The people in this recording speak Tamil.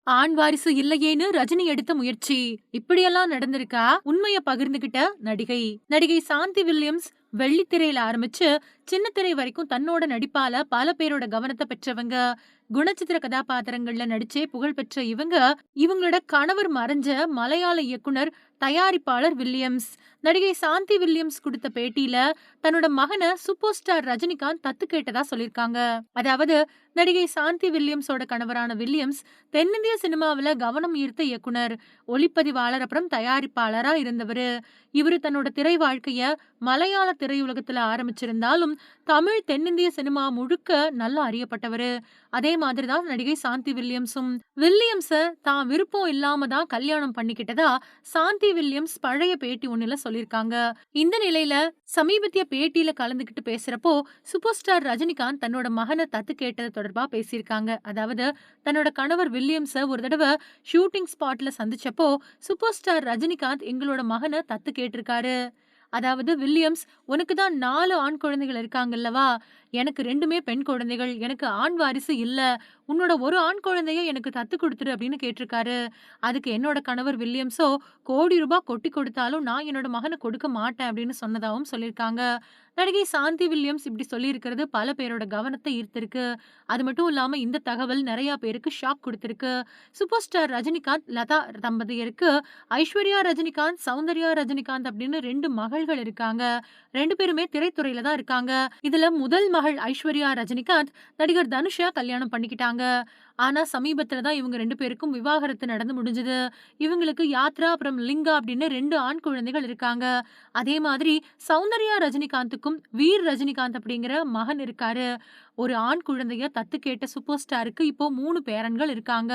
ஆண் வாரிசு இல்லையேன்னு ரஜினி எடுத்த முயற்சி இப்படியெல்லாம் நடந்திருக்கா? உண்மைய பகிர்ந்துகிட்ட நடிகை நடிகை சாந்தி வில்லியம்ஸ் வெள்ளித்திரையில ஆரம்பிச்சு சின்ன திரை வரைக்கும் தன்னோட நடிப்பால பல பேரோட கவனத்தை பெற்றவங்க. குணச்சித்திர கதாபாத்திரங்கள்ல நடிச்சே புகழ் பெற்ற இவங்களோட கணவர் மறைஞ்ச மலையாள இயக்குனர், தயாரிப்பாளர் வில்லியம்ஸ். நடிகை சாந்தி வில்லியம்ஸ் கொடுத்த பேட்டியில தன்னோட மகன சூப்பர் ஸ்டார் ரஜினிகாந்த் தத்து கேட்டதா சொல்லிருக்காங்க. அதாவது நடிகை சாந்தி வில்லியம்ஸோட கணவரான வில்லியம்ஸ் தென்னிந்திய சினிமாவுல கவனம் ஈர்த்த இயக்குனர், ஒளிப்பதிவாளர், அப்புறம் தயாரிப்பாளரா இருந்தவரு. இவரு தன்னோட திரை வாழ்க்கைய மலையாள திரையுலகத்துல ஆரம்பிச்சிருந்தாலும் தமிழ், தென்னிந்திய சினிமா முழுக்க நல்லா அறியப்பட்டவரு. அதே மாதிரிதான் நடிகை சாந்தி வில்லியம்ஸும். வில்லியம்ஸ தான் விருப்பம் இல்லாம தான் கல்யாணம் பண்ணிக்கிட்டதா சாந்தி வில்லியம்ஸ் பழைய பேட்டி ஒண்ணுல சொல்லிருக்காங்க. இந்த நிலையில சமீபத்திய பேட்டியில கலந்துகிட்டு பேசுறப்போ சூப்பர் ஸ்டார் ரஜினிகாந்த் தன்னோட மகனை தத்து கேட்டது தொடர்பா பேசியிருக்காங்க. அதாவது தன்னோட கணவர் வில்லியம்ஸ ஒரு தடவை ஷூட்டிங் ஸ்பாட்ல சந்திச்சப்போ சூப்பர் ஸ்டார் ரஜினிகாந்த் எங்களோட மகனை தத்து கேட்டிருக்காரு. அதாவது வில்லியம்ஸ், உனக்கு தான் 4 ஆண் குழந்தைகள் இருக்காங்கல்லவா? எனக்கு 2மே பெண் குழந்தைகள். எனக்கு ஆண் வாரிசு இல்ல. உன்னோட ஒரு ஆண் குழந்தைய எனக்கு தத்து குடுத்துரு அப்படின்னு கேட்டிருக்காரு. அதுக்கு என்னோட கணவர் வில்லியம்ஸோ, கோடி ரூபாய் கொட்டி கொடுத்தாலும் நான் என்னோட மகன கொடுக்க மாட்டேன் அப்படின்னு சொன்னதாவும் சொல்லியிருக்காங்க. நடிகை சாந்தி வில்லியம்ஸ் இப்படி சொல்லியிருக்கிறது பல பேரோட கவனத்தை ஈர்த்திருக்கு. அது மட்டும் இல்லாம இந்த தகவல் நெறைய பேருக்கு ஷாக் குடுத்திருக்கு. சூப்பர் ஸ்டார் ரஜினிகாந்த், லதா தம்பதியருக்கு ஐஸ்வர்யா ரஜினிகாந்த், சௌந்தர்யா ரஜினிகாந்த் அப்படின்னு 2 மகள்கள் இருக்காங்க. 2 பேருமே திரைத்துறையில தான் இருக்காங்க. இதுல முதல் மகள் ஐஸ்வர்யா ரஜினிகாந்த் நடிகர் தனுஷ கல்யாணம் பண்ணிக்கிட்டாங்க. ஆனா சமீபத்துல தான் இவங்க 2 பேருக்கும் விவாகரத்து நடந்து முடிஞ்சது. இவங்களுக்கு யாத்ரா அப்புறம் லிங்கா அப்படின்னு 2 ஆண் குழந்தைகள் இருக்காங்க. அதே மாதிரி சௌந்தர்யா ரஜினிகாந்துக்கும் வீர் ரஜினிகாந்த் அப்படிங்கிற மகன் இருக்காரு. ஒரு ஆண் குழந்தைய தத்து கேட்ட சூப்பர் ஸ்டாருக்கு இப்போ 3 பேரன்கள் இருக்காங்க.